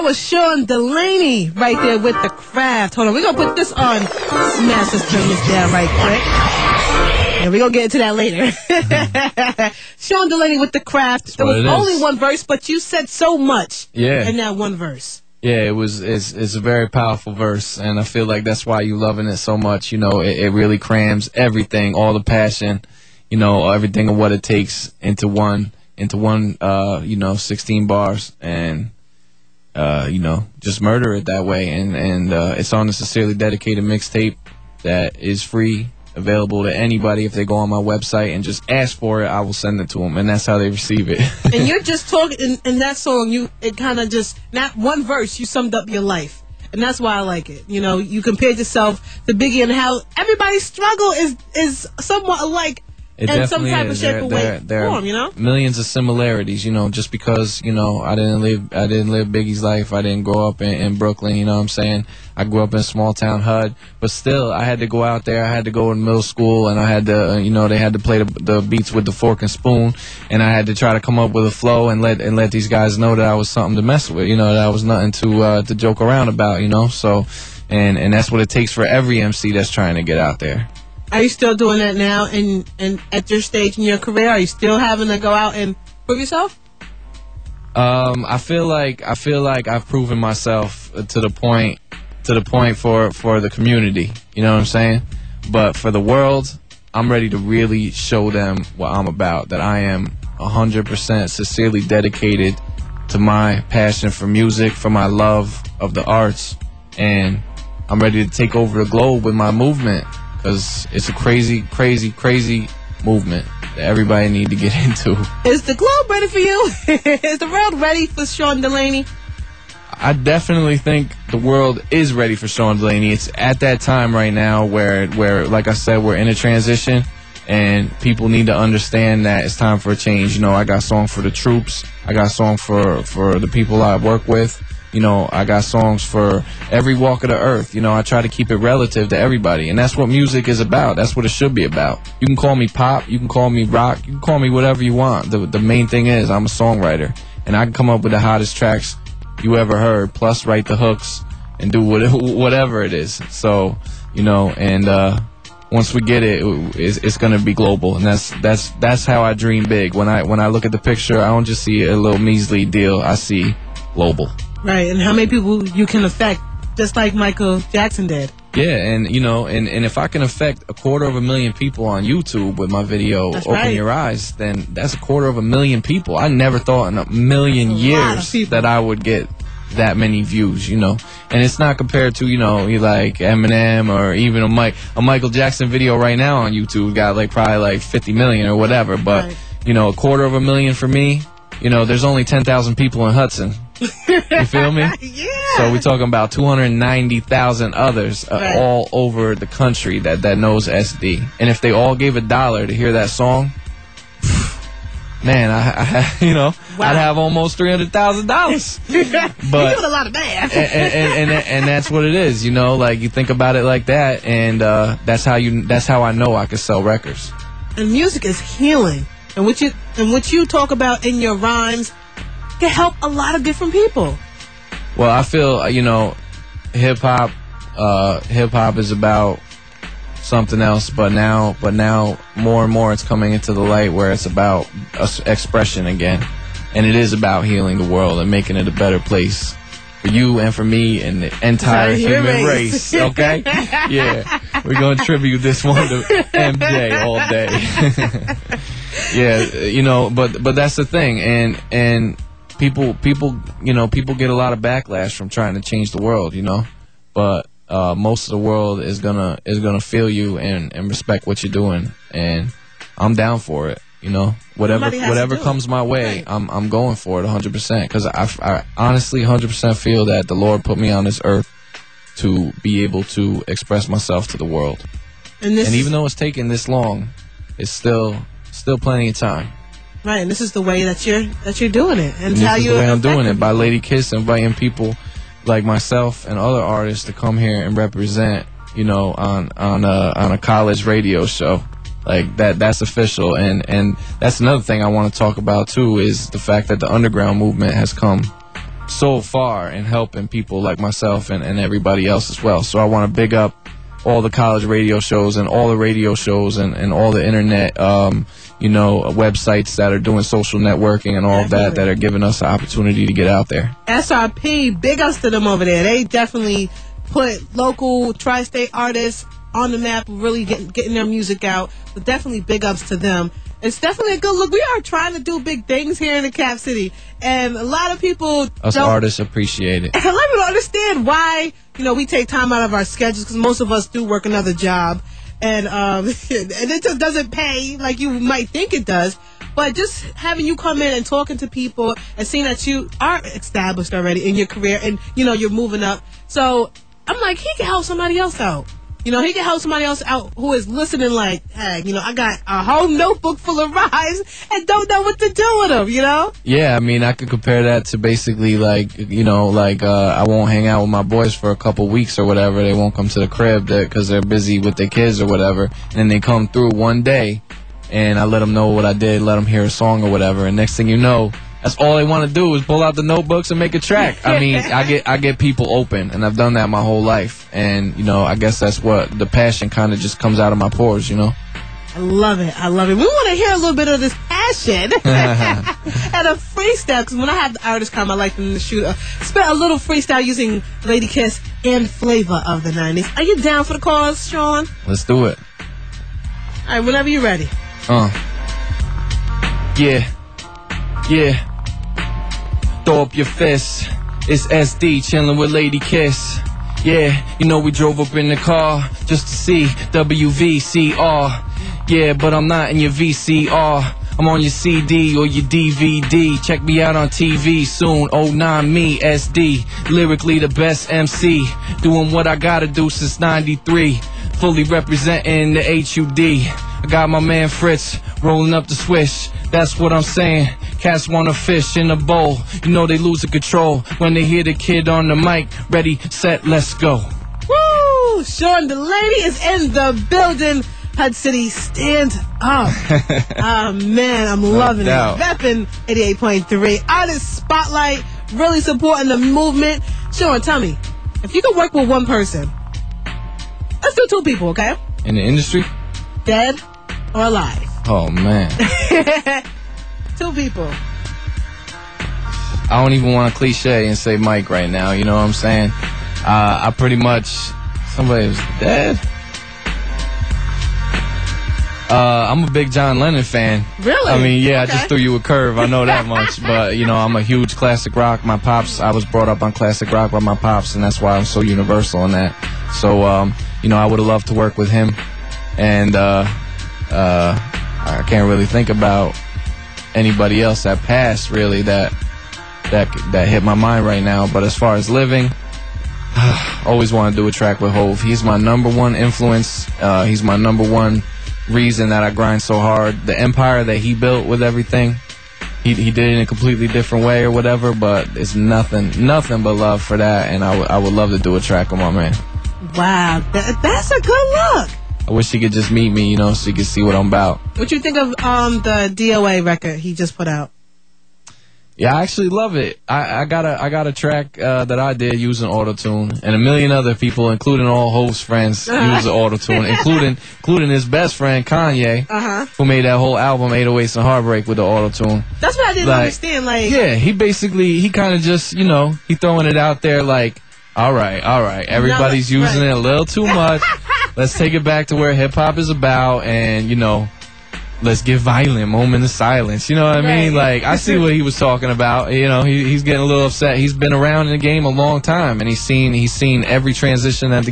That was Sean Delaney right there with The Craft. Hold on, we're going to put this on. Let's turn this down right quick. And we're going to get into that later. Sean Delaney with The Craft. There was only one verse, but you said so much in that one verse. Yeah, it's a very powerful verse, and I feel like that's why you loving it so much. You know, it really crams everything, all the passion, you know, everything of what it takes into one, 16 bars, and just murder it that way. And it's on a Sincerely Dedicated mixtape that is free, available to anybody. If they go on my website and just ask for it, I will send it to them, and that's how they receive it. And you're just talking in that song. It kind of just, not one verse, you summed up your life, and that's why I like it. You know, you compared yourself to Biggie and how everybody's struggle is somewhat alike. In some type of shape or way, form, you know, millions of similarities. You know, just because I didn't live Biggie's life. I didn't grow up in Brooklyn. You know what I'm saying? I grew up in small town HUD, but still, I had to go out there. I had to go in middle school, and I had to, they had to play the beats with the fork and spoon, and I had to try to come up with a flow and let these guys know that I was something to mess with. You know, that I was nothing to joke around about. You know, so and that's what it takes for every MC that's trying to get out there. Are you still doing that now? And at your stage in your career, are you still having to go out and prove yourself? I feel like I've proven myself to the point for the community. You know what I'm saying? But for the world, I'm ready to really show them what I'm about. That I am 100% sincerely dedicated to my passion for music, for my love of the arts, and I'm ready to take over the globe with my movement. Because it's a crazy, crazy, crazy movement that everybody need to get into. Is the globe ready for you? Is the world ready for Sean Delaney? I definitely think the world is ready for Sean Delaney. It's at that time right now where, like I said, we're in a transition, and people need to understand that it's time for a change. You know, I got songs for the troops. I got songs for the people I work with. You know, I got songs for every walk of the earth. You know, I try to keep it relative to everybody, and that's what music is about. That's what it should be about. You can call me pop, you can call me rock, you can call me whatever you want. The main thing is I'm a songwriter, and I can come up with the hottest tracks you ever heard, plus write the hooks and do whatever it is. So, and once we get it, it's gonna be global, and that's how I dream big. When I look at the picture, I don't just see a little measly deal. I see global. Right, and how many people you can affect, just like Michael Jackson did. Yeah, and and if I can affect 250,000 people on YouTube with my video, Open Your Eyes, then that's 250,000 people. I never thought in a million years that I would get that many views, and it's not compared to, like Eminem or even a Michael Jackson video right now on YouTube got probably 50 million or whatever, but, 250,000 for me, there's only 10,000 people in Hudson. You feel me? Yeah. So we're talking about 290,000 others all over the country that knows SD. And if they all gave $1 to hear that song, man, I'd have almost $300,000. But you're doing a lot of math. and that's what it is, you think about it like that, and that's how I know I can sell records. And music is healing, and what you talk about in your rhymes can help a lot of different people. Well, I feel hip hop is about something else, but now more and more it's coming into the light where it's about expression again, and it is about healing the world and making it a better place for you and for me and the entire human race. Okay? Yeah, we're gonna tribute this one to MJ all day. Yeah, but that's the thing, and people get a lot of backlash from trying to change the world, but most of the world is gonna feel you and respect what you're doing, and I'm down for it. Whatever comes my way, I'm going for it 100%, because I honestly 100% feel that the Lord put me on this earth to be able to express myself to the world, and even though it's taken this long, it's still plenty of time. Right, and this is the way that you're doing it, and this is the way I'm doing it, by Lady Kiss inviting people like myself and other artists to come here and represent, on a college radio show. That's official, and that's another thing I want to talk about too, is the fact that the underground movement has come so far in helping people like myself and everybody else as well. So I want to big up all the college radio shows and all the radio shows and all the internet, websites that are doing social networking and all of that are giving us the opportunity to get out there. SRP, big ups to them over there. They definitely put local tri-state artists on the map, really getting their music out. So definitely big ups to them. It's definitely a good look. We are trying to do big things here in the Cap City, and a lot of people artists appreciate it. A lot of people don't understand why we take time out of our schedules, because most of us do work another job, and it just doesn't pay like you might think it does. But just having you come in and talking to people and seeing that you are established already in your career and you're moving up, so I'm like, he can help somebody else out. He can help somebody else out who is listening like, hey, I got a whole notebook full of rhymes and don't know what to do with them, Yeah, I mean, I could compare that to basically I won't hang out with my boys for a couple weeks or whatever. They won't come to the crib because they're busy with their kids or whatever. And then they come through one day and I let them know what I did, let them hear a song or whatever. And next thing you know, that's all they want to do is pull out the notebooks and make a track. I mean, I get people open, and I've done that my whole life. And, I guess that's what the passion kind of just comes out of my pores, I love it. I love it. We want to hear a little bit of this passion and a freestyle, because when I have the artists come, I like them to spit a little freestyle using Lady Kiss and flavor of the 90s. Are you down for the cause, Sean? Let's do it. All right, whenever you're ready. Yeah. Throw up your fists. It's SD chilling with Lady Kiss. Yeah, we drove up in the car just to see WVCR. Yeah, but I'm not in your VCR. I'm on your CD or your DVD. Check me out on TV soon. 09 me, SD. Lyrically the best MC. Doing what I gotta do since 93. Fully representing the HUD. I got my man Fritz rolling up the swish. That's what I'm saying. Cats wanna fish in a bowl. They losing control when they hear the kid on the mic. Ready, set, let's go. Woo! Sean Delaney is in the building. HUD City, stand up. Oh, man, I'm loving it. Reppin' 88.3. Artist Spotlight, really supporting the movement. Sean, tell me, if you could work with one person, let's do two people, okay? In the industry? Dead or alive? Oh, man. Two people. I don't even want to cliche and say Mike right now, you know what I'm saying? I pretty much, somebody was dead. I'm a big John Lennon fan. Really? I mean, yeah, okay. I just threw you a curve. I know that much. But, I'm a huge classic rock. My pops, I was brought up on classic rock by my pops, and that's why I'm so universal in that. So, I would have loved to work with him. And I can't really think about anybody else that passed, really, that hit my mind right now. But as far as living, always want to do a track with Hov. He's my number one influence. He's my number one reason that I grind so hard. The empire that he built with everything, he did it in a completely different way or whatever, but it's nothing but love for that, and I would love to do a track with my man. Wow, that's a good look. I wish he could just meet me, so he could see what I'm about. What you think of the DOA record he just put out? Yeah, I actually love it. I got a track that I did using autotune, and a million other people, including all Hov's friends, use the autotune, including his best friend Kanye, who made that whole album 808s and Heartbreak with the autotune. That's what I didn't understand. Yeah, he kind of just he throwing it out there like, all right, everybody's using it a little too much. Let's take it back to where hip hop is about, and let's give violent moment of silence. You know what I mean? Like, I see what he was talking about. He's getting a little upset. He's been around in the game a long time, and he's seen every transition that the